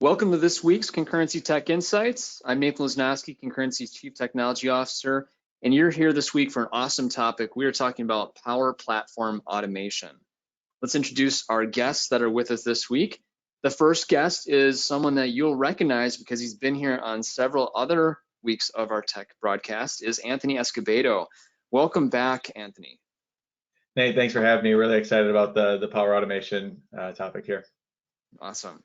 Welcome to this week's Concurrency Tech Insights. I'm Nathan Lesnowski, Concurrency's Chief Technology Officer, and you're here this week for an awesome topic. We are talking about Power Platform Automation. Let's introduce our guests that are with us this week. The first guest is someone that you'll recognize because he's been here on several other weeks of our tech broadcast, is Anthony Escobedo. Welcome back, Anthony. Nate, thanks for having me. Really excited about the Power Automation topic here. Awesome.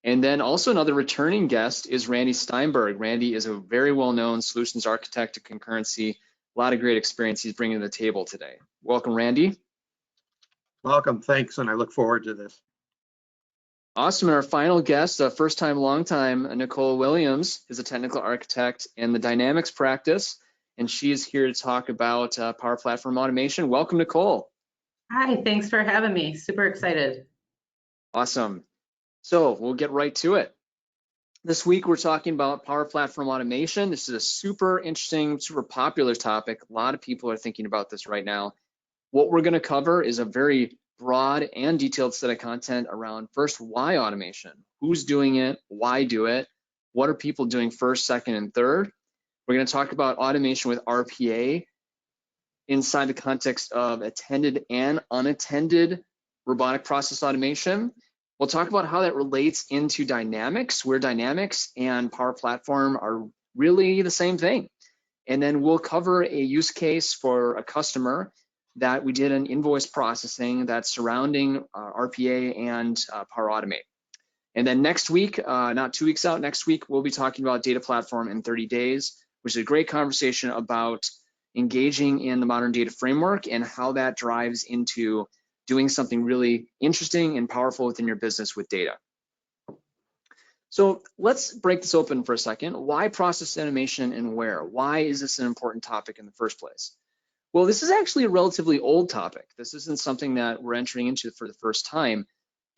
And then also another returning guest is Randy Steinberg. Randy is a very well-known solutions architect at Concurrency. A lot of great experience he's bringing to the table today. Welcome, Randy. Welcome, thanks, and I look forward to this. Awesome, and our final guest, first time, long time, Nicole Williams is a technical architect in the Dynamics practice, and she is here to talk about Power Platform Automation. Welcome, Nicole. Hi, thanks for having me. Super excited. Awesome. So we'll get right to it. This week, we're talking about Power Platform Automation. This is a super interesting, super popular topic. A lot of people are thinking about this right now. What we're going to cover is a very broad and detailed set of content around first, why automation? Who's doing it? Why do it? What are people doing first, second, and third? We're going to talk about automation with RPA inside the context of attended and unattended robotic process automation. We'll talk about how that relates into Dynamics, where Dynamics and Power Platform are really the same thing. And then we'll cover a use case for a customer that we did an invoice processing that's surrounding RPA and Power Automate. And then next week, not 2 weeks out, next week, we'll be talking about Data Platform in 30 days, which is a great conversation about engaging in the modern data framework and how that drives into doing something really interesting and powerful within your business with data. So let's break this open for a second. Why process automation and where? Why is this an important topic in the first place? Well, this is actually a relatively old topic. This isn't something that we're entering into for the first time,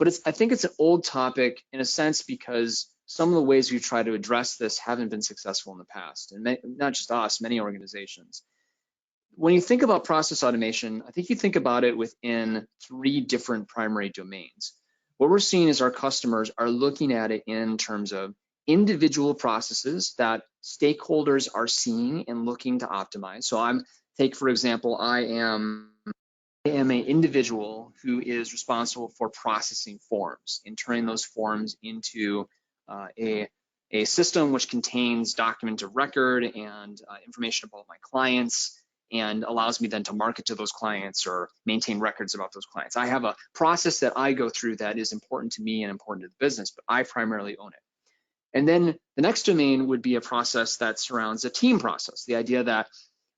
but I think it's an old topic in a sense because some of the ways we try to address this haven't been successful in the past, and not just us, many organizations. When you think about process automation, I think you think about it within 3 different primary domains. What we're seeing is our customers are looking at it in terms of individual processes that stakeholders are seeing and looking to optimize. So take for example, I am an individual who is responsible for processing forms and turning those forms into a system which contains document of record and information about my clients, and allows me then to market to those clients or maintain records about those clients. I have a process that I go through that is important to me and important to the business, but I primarily own it. And then the next domain would be a process that surrounds a team process, the idea that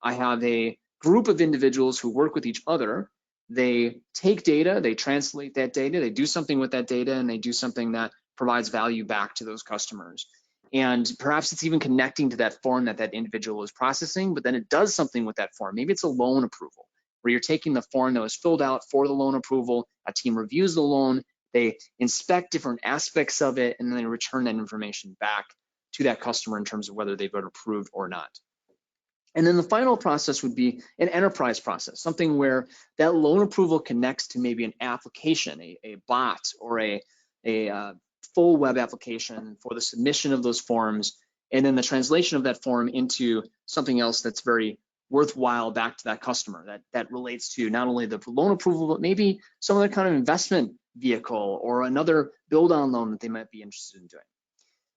I have a group of individuals who work with each other. They take data, they translate that data, they do something with that data, and they do something that provides value back to those customers. And perhaps it's even connecting to that form that that individual is processing, but then it does something with that form. Maybe it's a loan approval, where you're taking the form that was filled out for the loan approval, a team reviews the loan, they inspect different aspects of it, and then they return that information back to that customer in terms of whether they've been approved or not. And then the final process would be an enterprise process, something where that loan approval connects to maybe an application, a bot, or a full web application for the submission of those forms, and then the translation of that form into something else that's very worthwhile back to that customer that relates to not only the loan approval, but maybe some other kind of investment vehicle or another build-on loan that they might be interested in doing.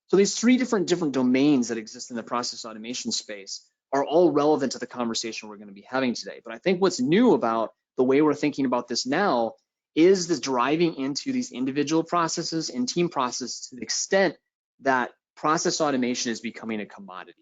So these 3 different domains that exist in the process automation space are all relevant to the conversation we're going to be having today. But I think what's new about the way we're thinking about this now is the driving into these individual processes and team processes to the extent that process automation is becoming a commodity.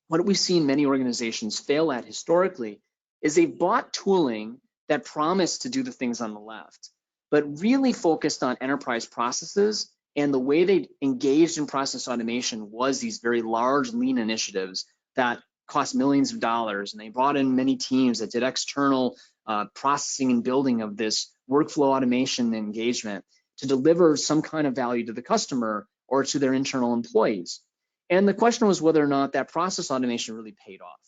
What we've seen many organizations fail at historically is they've bought tooling that promised to do the things on the left, but really focused on enterprise processes, and the way they engaged in process automation was these very large lean initiatives that cost millions of dollars, and they brought in many teams that did external processing and building of this workflow automation engagement to deliver some kind of value to the customer or to their internal employees. And the question was whether or not that process automation really paid off.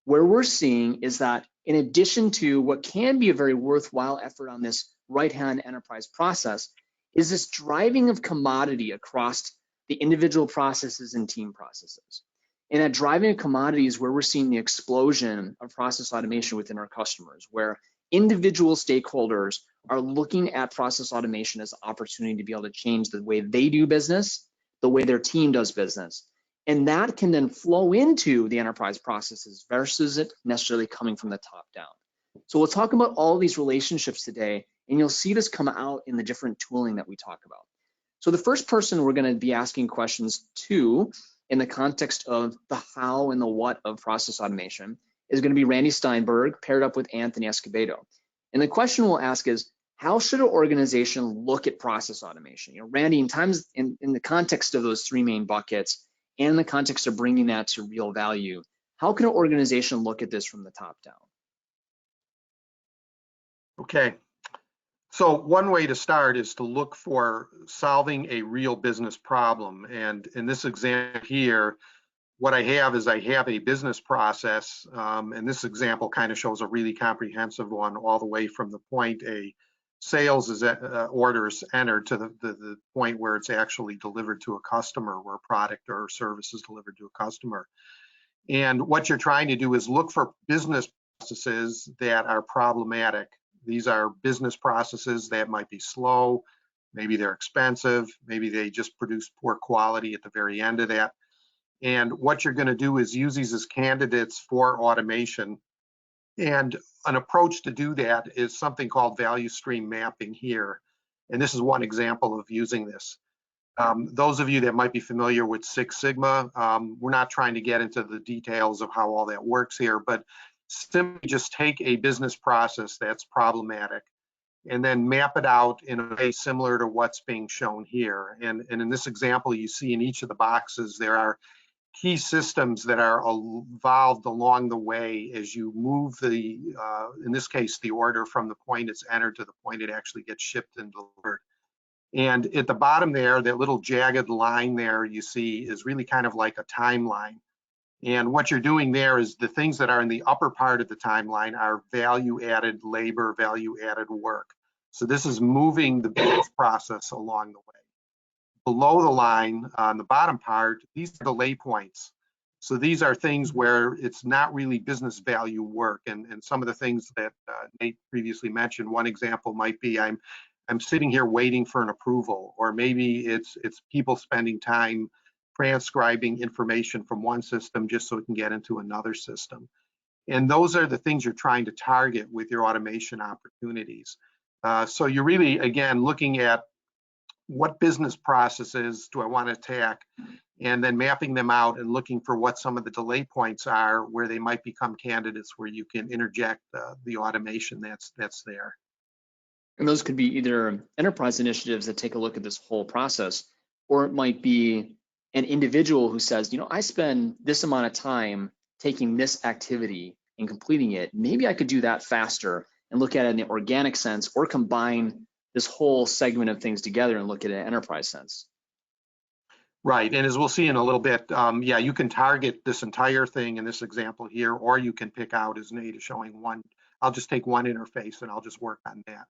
Where we're seeing is that in addition to what can be a very worthwhile effort on this right-hand enterprise process, is this driving of commodity across the individual processes and team processes. And that driving of commodity is where we're seeing the explosion of process automation within our customers, where individual stakeholders are looking at process automation as an opportunity to be able to change the way they do business, the way their team does business. And that can then flow into the enterprise processes versus it necessarily coming from the top down. So we'll talk about all these relationships today, and you'll see this come out in the different tooling that we talk about. So the first person we're going to be asking questions to in the context of the how and the what of process automation is going to be Randy Steinberg paired up with Anthony Escobedo. And the question we'll ask is, how should an organization look at process automation? You know, Randy, in the context of those three main buckets and in the context of bringing that to real value, how can an organization look at this from the top down? Okay. So one way to start is to look for solving a real business problem. And in this example here, what I have is I have a business process, and this example kind of shows a really comprehensive one all the way from the point a sales is order is entered to the point where it's actually delivered to a customer, where a product or service is delivered to a customer. And what you're trying to do is look for business processes that are problematic. These are business processes that might be slow, maybe they're expensive, maybe they just produce poor quality at the very end of that. And what you're going to do is use these as candidates for automation. And an approach to do that is something called value stream mapping here. And this is one example of using this. Those of you that might be familiar with Six Sigma, we're not trying to get into the details of how all that works here, but simply just take a business process that's problematic and then map it out in a way similar to what's being shown here. And in this example, you see in each of the boxes, there are key systems that are evolved along the way as you move the, in this case, the order from the point it's entered to the point it actually gets shipped and delivered. And at the bottom there, that little jagged line there you see is really kind of like a timeline. And what you're doing there is the things that are in the upper part of the timeline are value-added labor, value-added work. So this is moving the business process along the way. Below the line on the bottom part, these are the points. So these are things where it's not really business value work. And some of the things that Nate previously mentioned, one example might be I'm sitting here waiting for an approval, or maybe it's people spending time transcribing information from one system just so it can get into another system. And those are the things you're trying to target with your automation opportunities. So you're really, again, looking at what business processes do I want to attack, and then mapping them out and looking for what some of the delay points are where they might become candidates where you can interject the automation that's there. And those could be either enterprise initiatives that take a look at this whole process, or it might be an individual who says, you know, I spend this amount of time taking this activity and completing it. Maybe I could do that faster and look at it in the organic sense, or combine this whole segment of things together and look at an enterprise sense. Right, and as we'll see in a little bit, yeah, you can target this entire thing in this example here, or you can pick out, as Nate is showing, one. I'll just take one interface and I'll just work on that.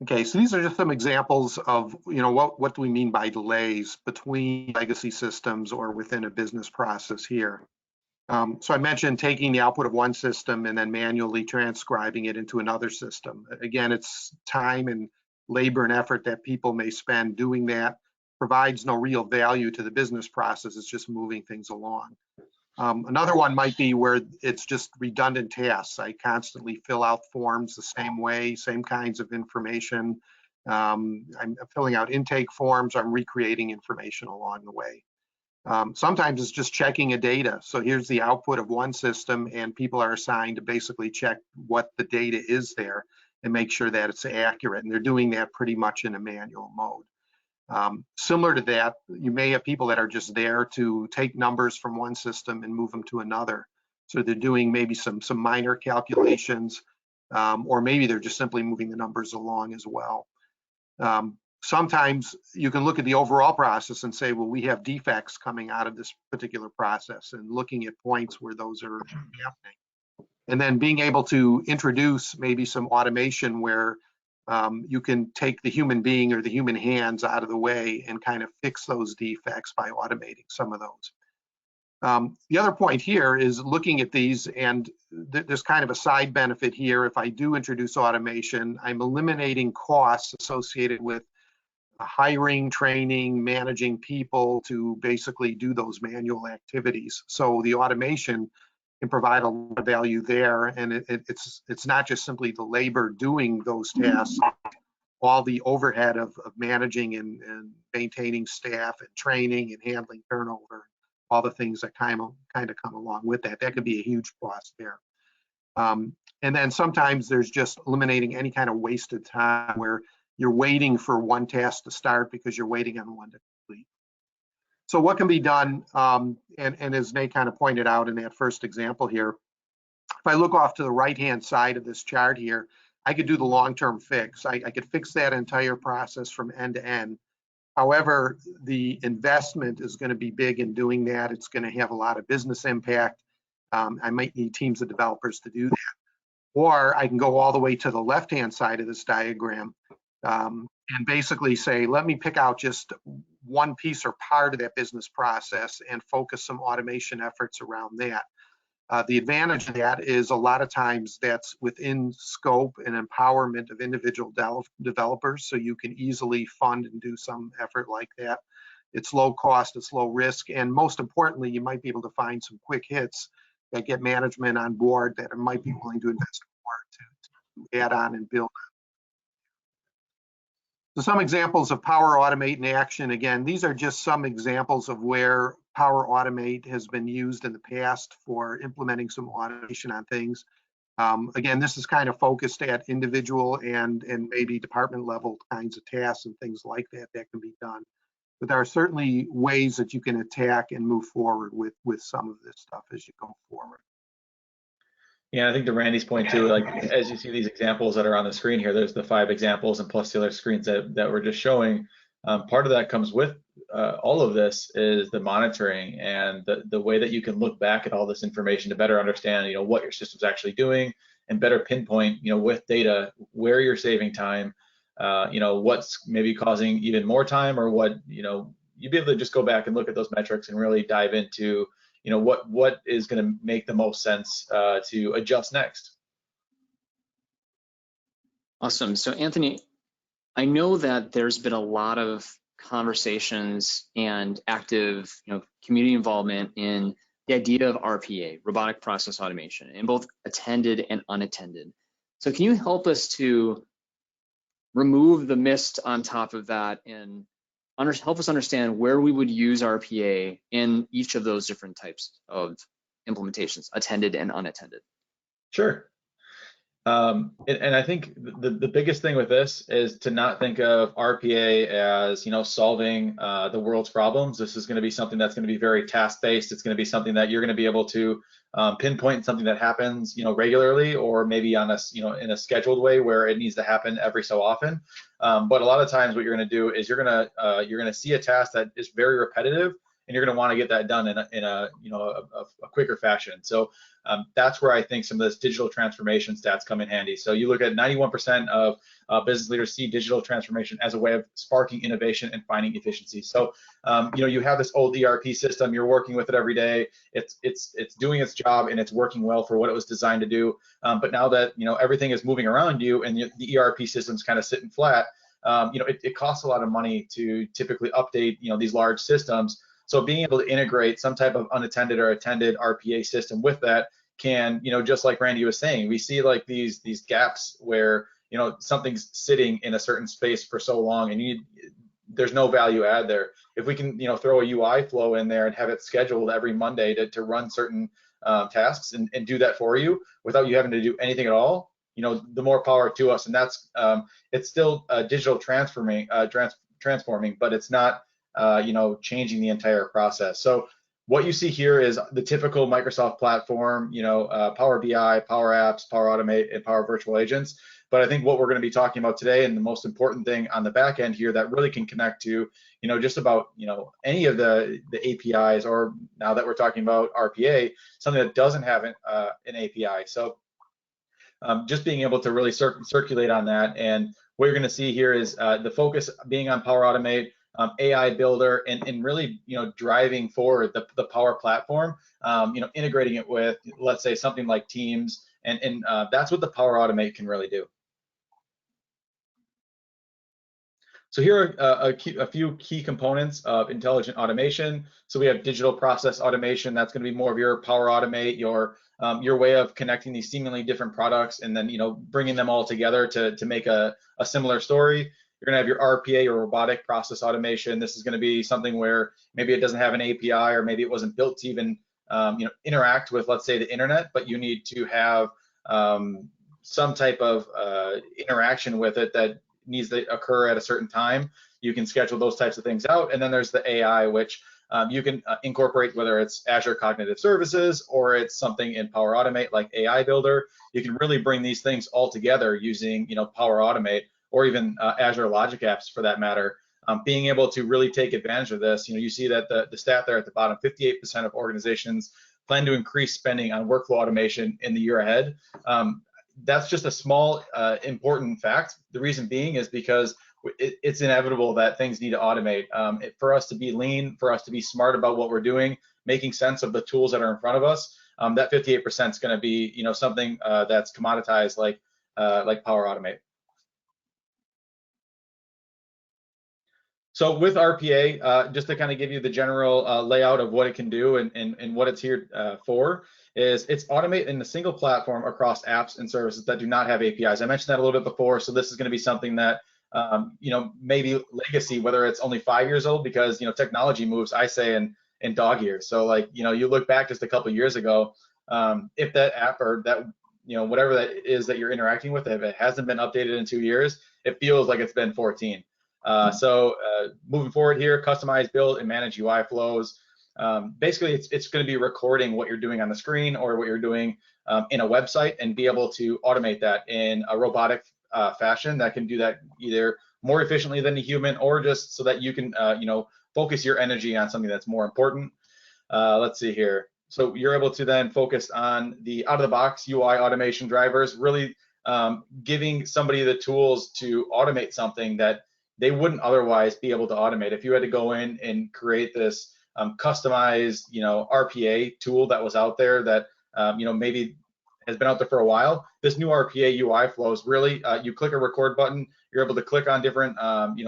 Okay, so these are just some examples of, you know, what do we mean by delays between legacy systems or within a business process here. So I mentioned taking the output of one system and then manually transcribing it into another system. Again, it's time and labor and effort that people may spend doing that, provides no real value to the business process. It's just moving things along. Another one might be where it's just redundant tasks. I constantly fill out forms the same way, same kinds of information. I'm filling out intake forms. I'm recreating information along the way. Sometimes it's just checking a data. So here's the output of one system, and people are assigned to basically check what the data is there and make sure that it's accurate. And they're doing that pretty much in a manual mode. Similar to that, you may have people that are just there to take numbers from one system and move them to another. So they're doing maybe some minor calculations, or maybe they're just simply moving the numbers along as well. Sometimes you can look at the overall process and say, well, we have defects coming out of this particular process, and looking at points where those are happening. And then being able to introduce maybe some automation where you can take the human being or the human hands out of the way and kind of fix those defects by automating some of those. The other point here is looking at these, and there's kind of a side benefit here. If I do introduce automation, I'm eliminating costs associated with hiring, training, managing people to basically do those manual activities. So the automation can provide a lot of value there, and it's not just simply the labor doing those tasks, all the overhead of managing and maintaining staff and training and handling turnover, all the things that kind of come along with that. That could be a huge cost there. And then sometimes there's just eliminating any kind of wasted time where you're waiting for one task to start because you're waiting on one to complete. So what can be done, and as Nate kind of pointed out in that first example here, if I look off to the right-hand side of this chart here, I could do the long-term fix. I could fix that entire process from end to end. However, the investment is going to be big in doing that. It's going to have a lot of business impact. I might need teams of developers to do that. Or I can go all the way to the left-hand side of this diagram and basically say, let me pick out just one piece or part of that business process and focus some automation efforts around that. The advantage of that is a lot of times that's within scope and empowerment of individual developers, so you can easily fund and do some effort like that. It's low cost, it's low risk, and most importantly, you might be able to find some quick hits that get management on board that might be willing to invest more to add on and build on. So some examples of Power Automate in action. Again, these are just some examples of where Power Automate has been used in the past for implementing some automation on things. Again, this is kind of focused at individual and maybe department level kinds of tasks and things like that that can be done. But there are certainly ways that you can attack and move forward with some of this stuff as you go forward. Yeah, I think to Randy's point too, like as you see these examples that are on the screen here, there's the 5 examples and plus the other screens that we're just showing. Part of that comes with all of this is the monitoring and the way that you can look back at all this information to better understand, what your system's actually doing and better pinpoint, with data where you're saving time, what's maybe causing even more time or what, you'd be able to just go back and look at those metrics and really dive into what is going to make the most sense to adjust next. Awesome. So Anthony, I know that there's been a lot of conversations and active community involvement in the idea of RPA, robotic process automation, in both attended and unattended. So can you help us to remove the mist on top of that and help us understand where we would use RPA in each of those different types of implementations, attended and unattended? Sure. And I think the biggest thing with this is to not think of RPA as, solving the world's problems. This is going to be something that's going to be very task-based. It's going to be something that you're going to be able to pinpoint something that happens, regularly, or maybe on a, in a scheduled way where it needs to happen every so often. But a lot of times, what you're going to do is you're going to see a task that is very repetitive, and you're going to want to get that done in a quicker fashion. So that's where I think some of this digital transformation stats come in handy. So you look at 91% of business leaders see digital transformation as a way of sparking innovation and finding efficiency. So you have this old ERP system, you're working with it every day. It's doing its job and it's working well for what it was designed to do. But now that everything is moving around you and the ERP system's kind of sitting flat, it costs a lot of money to typically update these large systems. So being able to integrate some type of unattended or attended RPA system with that can, just like Randy was saying, we see like these gaps where, something's sitting in a certain space for so long and there's no value add there. If we can, throw a UI flow in there and have it scheduled every Monday to run certain tasks and do that for you without you having to do anything at all, the more power to us. And that's, it's still digital transforming, but it's not, changing the entire process. So what you see here is the typical Microsoft platform, Power BI, Power Apps, Power Automate, and Power Virtual Agents. But I think what we're going to be talking about today, and the most important thing on the back end here that really can connect to, just about, any of the APIs, or now that we're talking about RPA, something that doesn't have an API. So just being able to really circulate on that. And what you're going to see here is the focus being on Power Automate, AI Builder, and really, driving forward the Power Platform, integrating it with, let's say, something like Teams, and that's what the Power Automate can really do. So here are a few key components of intelligent automation. So we have digital process automation. That's going to be more of your Power Automate, your way of connecting these seemingly different products, and then bringing them all together to make a similar story. You're going to have your RPA, or robotic process automation. This is going to be something where maybe it doesn't have an API, or maybe it wasn't built to even interact with, let's say, the internet, but you need to have some type of interaction with it that needs to occur at a certain time. You can schedule those types of things out. And then there's the AI, which you can incorporate, whether it's Azure Cognitive Services or it's something in Power Automate like AI Builder. You can really bring these things all together using Power Automate, or even Azure Logic Apps for that matter. Being able to really take advantage of this, you see that the stat there at the bottom, 58% of organizations plan to increase spending on workflow automation in the year ahead. That's just a small important fact. The reason being is because it's inevitable that things need to automate. For us to be lean, for us to be smart about what we're doing, making sense of the tools that are in front of us, that 58% is going to be something that's commoditized like Power Automate. So with RPA, just to kind of give you the general layout of what it can do and what it's here for, is it's automate in a single platform across apps and services that do not have APIs. I mentioned that a little bit before, so this is going to be something that maybe legacy, whether it's only 5 years old, because technology moves, I say, in dog years. So like you look back just a couple of years ago, if that app or that whatever that is that you're interacting with, if it hasn't been updated in 2 years, it feels like it's been 14. So moving forward here, customize, build, and manage UI flows. Basically, it's going to be recording what you're doing on the screen or what you're doing in a website, and be able to automate that in a robotic fashion that can do that either more efficiently than a human, or just so that you can focus your energy on something that's more important. Let's see here. So you're able to then focus on the out-of-the-box UI automation drivers, really giving somebody the tools to automate something that they wouldn't otherwise be able to automate. If you had to go in and create this customized, RPA tool that was out there that, maybe has been out there for a while, this new RPA UI flows really, you click a record button, you're able to click on different,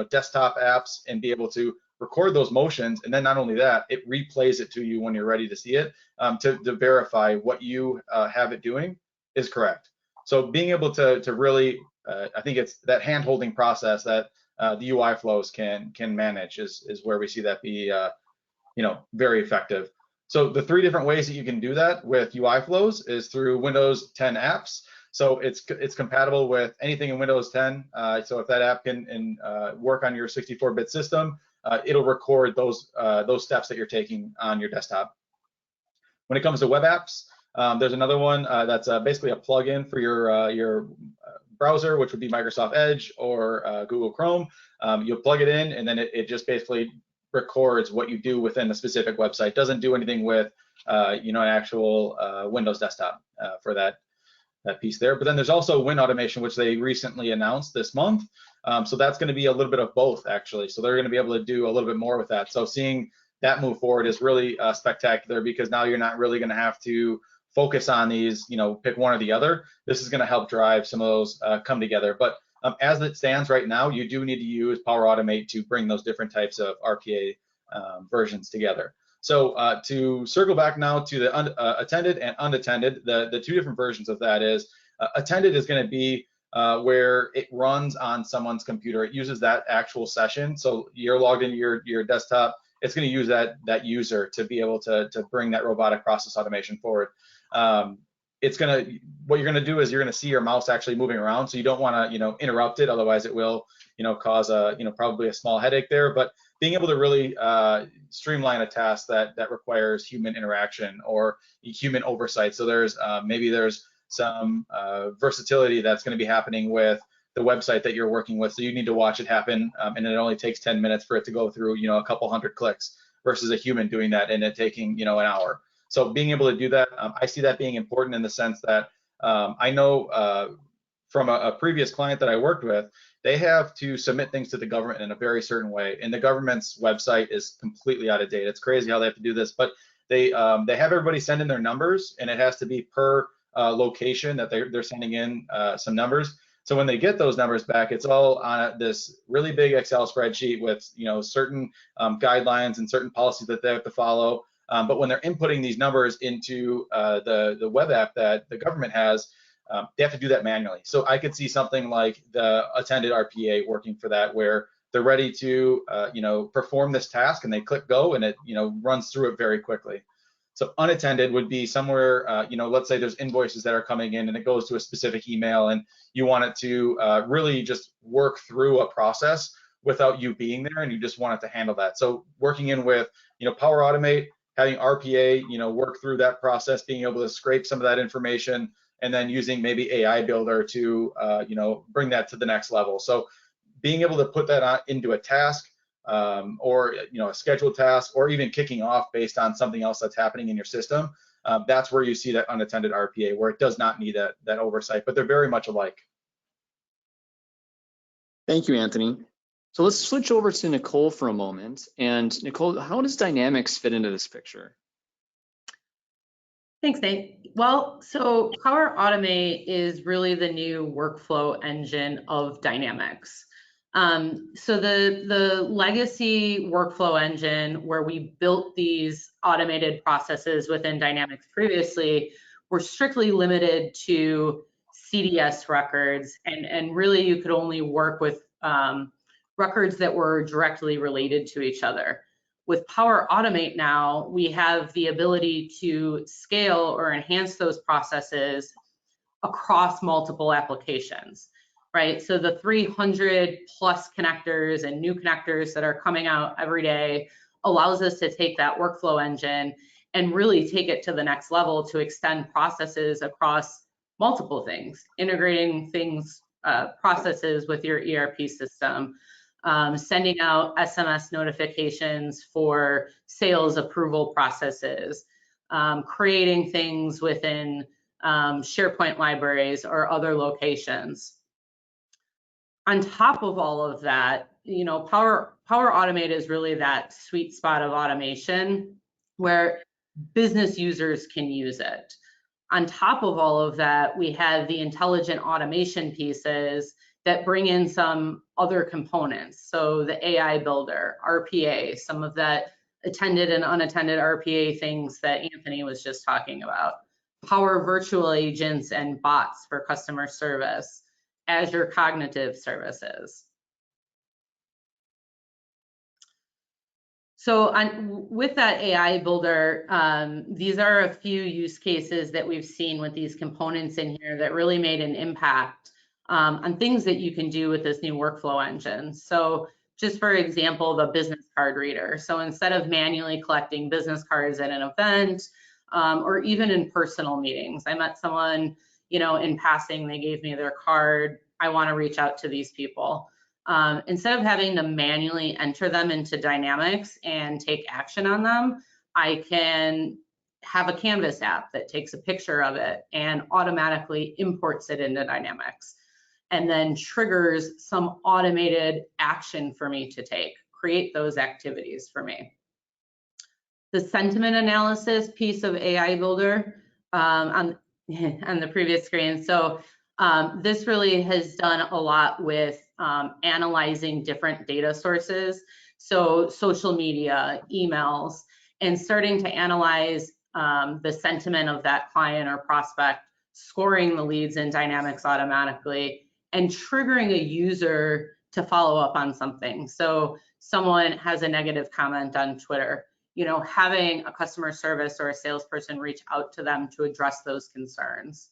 desktop apps and be able to record those motions. And then not only that, it replays it to you when you're ready to see it, to verify what you have it doing is correct. So being able to really, I think it's that hand-holding process that the UI flows can manage is where we see that be very effective. So the 3 different ways that you can do that with UI flows is through Windows 10 apps. So it's compatible with anything in Windows 10. So if that app can work on your 64-bit system, it'll record those steps that you're taking on your desktop. When it comes to web apps, there's another one that's basically a plugin for your browser, which would be Microsoft Edge or Google Chrome. You'll plug it in, and then it just basically records what you do within a specific website. Doesn't do anything with an actual Windows desktop for that piece there. But then there's also Win Automation, which they recently announced this month. So that's going to be a little bit of both, actually. So they're going to be able to do a little bit more with that. So seeing that move forward is really spectacular, because now you're not really going to have to focus on these, pick one or the other. This is going to help drive some of those come together. But as it stands right now, you do need to use Power Automate to bring those different types of RPA versions together. So to circle back now to the attended and unattended, the 2 different versions of that is attended is going to be where it runs on someone's computer. It uses that actual session. So you're logged into your desktop. It's going to use that user to be able to bring that robotic process automation forward. What you're going to do is you're going to see your mouse actually moving around. So you don't want to, interrupt it. Otherwise it will, cause probably a small headache there. But being able to really streamline a task that requires human interaction or human oversight. So maybe there's some versatility that's going to be happening with the website that you're working with. So you need to watch it happen, and it only takes 10 minutes for it to go through, a couple hundred clicks versus a human doing that and it taking, an hour. So being able to do that, I see that being important in the sense that I know from a previous client that I worked with, they have to submit things to the government in a very certain way, and the government's website is completely out of date. It's crazy how they have to do this, but they have everybody send in their numbers, and it has to be per location that they're sending in some numbers. So when they get those numbers back, it's all on this really big Excel spreadsheet with certain guidelines and certain policies that they have to follow. But when they're inputting these numbers into the web app that the government has, they have to do that manually. So I could see something like the attended RPA working for that, where they're ready to perform this task and they click go and it runs through it very quickly. So unattended would be somewhere, let's say there's invoices that are coming in and it goes to a specific email and you want it to really just work through a process without you being there, and you just want it to handle that. So working in with Power Automate, having RPA work through that process, being able to scrape some of that information, and then using maybe AI Builder to bring that to the next level. So being able to put that into a task, or a scheduled task, or even kicking off based on something else that's happening in your system, that's where you see that unattended RPA, where it does not need that oversight, but they're very much alike. Thank you, Anthony. So let's switch over to Nicole for a moment. And Nicole, how does Dynamics fit into this picture? Thanks, Nate. Well, so Power Automate is really the new workflow engine of Dynamics. So the legacy workflow engine where we built these automated processes within Dynamics previously were strictly limited to CDS records, and really you could only work with records that were directly related to each other. With Power Automate now, we have the ability to scale or enhance those processes across multiple applications, right? So the 300 plus connectors and new connectors that are coming out every day allows us to take that workflow engine and really take it to the next level to extend processes across multiple things, integrating things, processes with your ERP system, sending out SMS notifications for sales approval processes, creating things within SharePoint libraries or other locations. On top of all of that, Power Automate is really that sweet spot of automation where business users can use it. On top of all of that, we have the intelligent automation pieces that bring in some other components. So the AI Builder, RPA, some of that attended and unattended RPA things that Anthony was just talking about. Power Virtual Agents and bots for customer service, Azure Cognitive Services. So with that AI Builder, these are a few use cases that we've seen with these components in here that really made an impact on things that you can do with this new workflow engine. So just for example, the business card reader. So instead of manually collecting business cards at an event or even in personal meetings, I met someone, in passing, they gave me their card. I want to reach out to these people. Instead of having to manually enter them into Dynamics and take action on them, I can have a Canvas app that takes a picture of it and automatically imports it into Dynamics, and then triggers some automated action for me to take, create those activities for me. The sentiment analysis piece of AI Builder on the previous screen. So this really has done a lot with analyzing different data sources. So social media, emails, and starting to analyze the sentiment of that client or prospect, scoring the leads in Dynamics automatically, and triggering a user to follow up on something. So someone has a negative comment on Twitter, having a customer service or a salesperson reach out to them to address those concerns.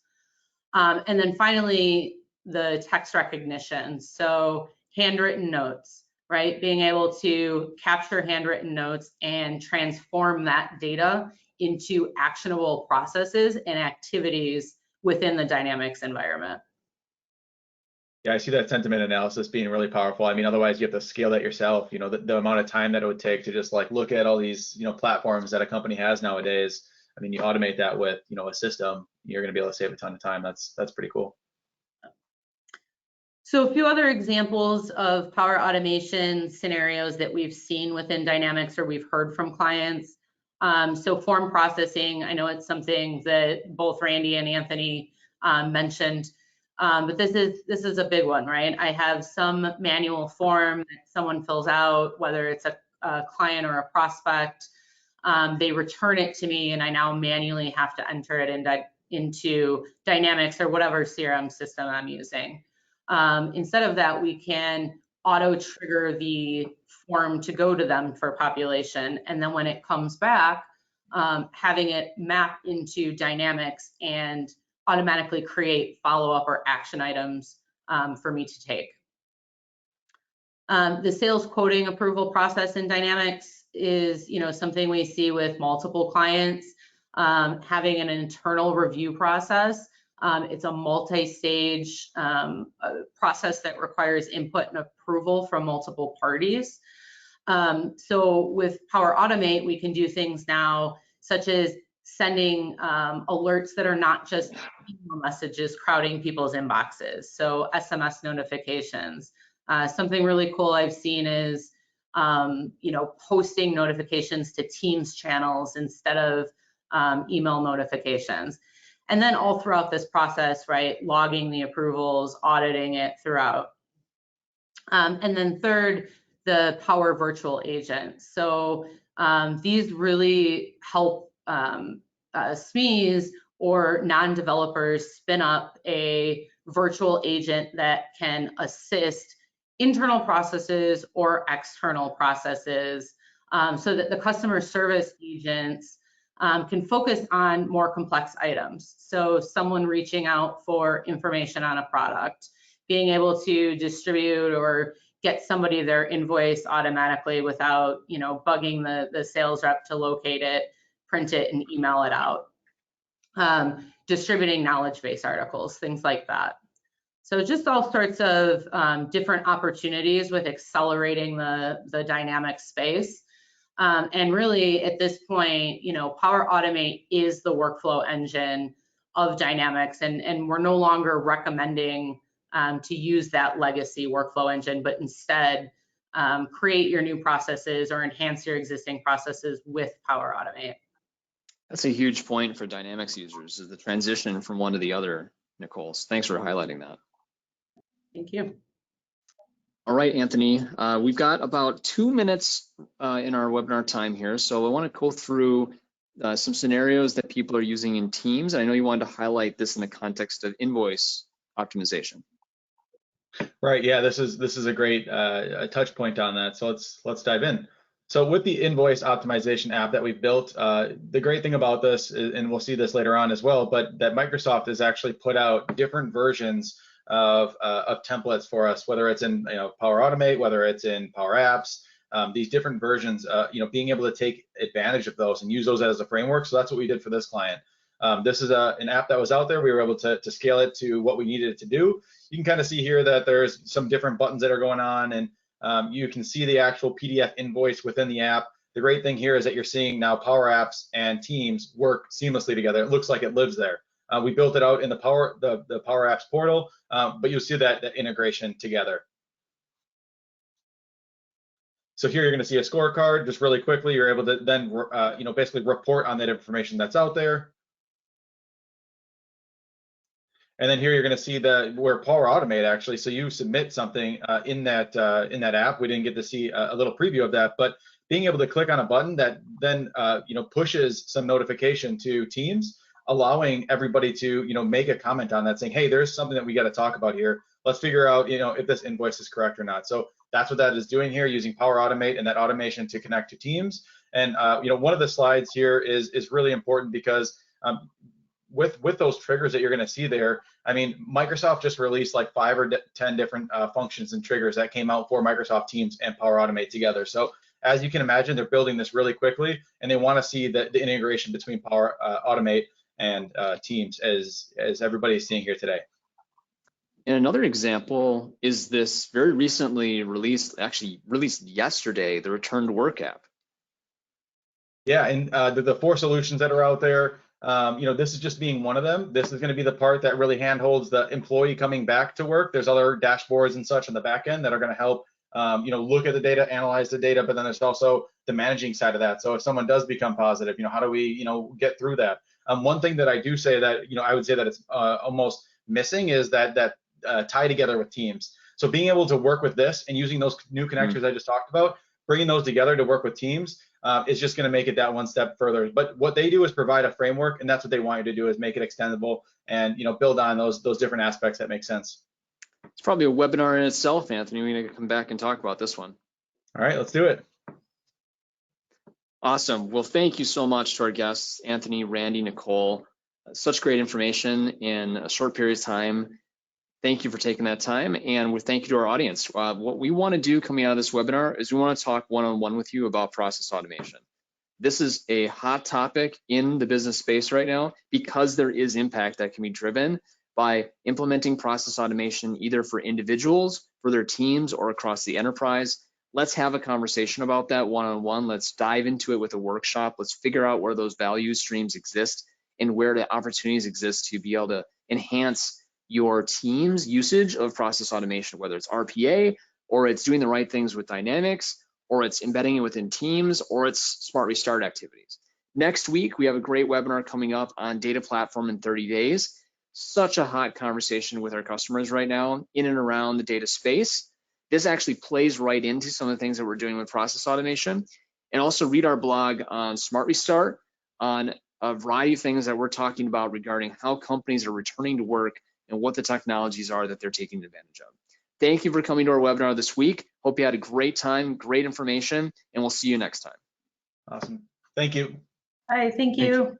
And then finally, the text recognition. So handwritten notes, right? Being able to capture handwritten notes and transform that data into actionable processes and activities within the Dynamics environment. Yeah, I see that sentiment analysis being really powerful. I mean, otherwise you have to scale that yourself. You know, the amount of time that it would take to just like look at all these, you know, platforms that a company has nowadays. I mean, you automate that with, you know, a system, you're going to be able to save a ton of time. That's pretty cool. So a few other examples of Power Automation scenarios that we've seen within Dynamics or we've heard from clients. So form processing, I know it's something that both Randy and Anthony mentioned, but this is a big one, right? I have some manual form that someone fills out, whether it's a client or a prospect. They return it to me, and I now manually have to enter it into Dynamics or whatever CRM system I'm using. Instead of that, we can auto trigger the form to go to them for population. And then when it comes back, having it map into Dynamics and automatically create follow-up or action items for me to take. The sales quoting approval process in Dynamics is, you know, something we see with multiple clients. Having an internal review process. It's a multi-stage process that requires input and approval from multiple parties. So with Power Automate, we can do things now such as sending alerts that are not just email messages crowding people's inboxes. So SMS notifications. Something really cool I've seen is, you know, posting notifications to Teams channels instead of email notifications. And then all throughout this process, right, logging the approvals, auditing it throughout. And then third, the Power Virtual Agent. So these really help SMEs or non-developers spin up a virtual agent that can assist internal processes or external processes so that the customer service agents can focus on more complex items. So someone reaching out for information on a product, being able to distribute or get somebody their invoice automatically without, you know, bugging the sales rep to locate it, print it, and email it out. Distributing knowledge base articles, things like that. So just all sorts of different opportunities with accelerating the dynamic space. And really at this point, you know, Power Automate is the workflow engine of Dynamics, and we're no longer recommending to use that legacy workflow engine, but instead create your new processes or enhance your existing processes with Power Automate. That's a huge point for Dynamics users, is the transition from one to the other, Nicole. So thanks for highlighting that. Thank you. All right, Anthony, we've got about 2 minutes in our webinar time here. So I want to go through some scenarios that people are using in Teams. I know you wanted to highlight this in the context of invoice optimization. Right. Yeah, this is a great touch point on that. So let's dive in. So with the invoice optimization app that we've built, the great thing about this, and we'll see this later on as well, but that Microsoft has actually put out different versions of templates for us, whether it's in Power Automate, whether it's in Power Apps, these different versions. Being able to take advantage of those and use those as a framework. So that's what we did for this client. This is an app that was out there. We were able to scale it to what we needed it to do. You can kind of see here that there's some different buttons that are going on, and you can see the actual PDF invoice within the app. The great thing here is that you're seeing now Power Apps and Teams work seamlessly together. It looks like it lives there. We built it out in the Power Apps portal, but you'll see that integration together. So here you're going to see a scorecard. Just really quickly, you're able to then basically report on that information that's out there. And then here you're going to see where Power Automate actually. So you submit something in that app. We didn't get to see a little preview of that, but being able to click on a button that then pushes some notification to Teams, allowing everybody to make a comment on that, saying, hey, there's something that we got to talk about here. Let's figure out if this invoice is correct or not. So that's what that is doing here, using Power Automate and that automation to connect to Teams. And one of the slides here is really important because with those triggers that you're going to see there, I mean, Microsoft just released like 5 or 10 different functions and triggers that came out for Microsoft Teams and Power Automate together. So as you can imagine, they're building this really quickly, and they want to see the integration between Power Automate and teams as everybody is seeing here today. And another example is this very recently released, actually released yesterday, the Return to Work app. Yeah, and the 4 solutions that are out there, this is just being one of them. This is going to be the part that really handholds the employee coming back to work. There's other dashboards and such on the back end that are going to help, look at the data, analyze the data, but then there's also the managing side of that. So if someone does become positive, how do we, get through that? One thing that I do say that, I would say that it's almost missing is that tie together with teams. So being able to work with this and using those new connectors I just talked about, bringing those together to work with teams is just going to make it that one step further. But what they do is provide a framework, and that's what they want you to do, is make it extendable and build on those different aspects that make sense. It's probably a webinar in itself, Anthony. We need to come back and talk about this one. All right, let's do it. Awesome. Well, thank you so much to our guests, Anthony, Randy, Nicole. Such great information in a short period of time. Thank you for taking that time, and thank you to our audience. What we want to do coming out of this webinar is we want to talk one-on-one with you about process automation. This is a hot topic in the business space right now because there is impact that can be driven by implementing process automation either for individuals, for their teams, or across the enterprise. Let's have a conversation about that one-on-one. Let's dive into it with a workshop. Let's figure out where those value streams exist and where the opportunities exist to be able to enhance your team's usage of process automation, whether it's RPA, or it's doing the right things with Dynamics, or it's embedding it within Teams, or it's Smart Restart activities. Next week, we have a great webinar coming up on data platform in 30 days. Such a hot conversation with our customers right now in and around the data space. This actually plays right into some of the things that we're doing with process automation. And also read our blog on Smart Restart on a variety of things that we're talking about regarding how companies are returning to work and what the technologies are that they're taking advantage of. Thank you for coming to our webinar this week. Hope you had a great time, great information, and we'll see you next time. Awesome. Thank you. Hi, thank you.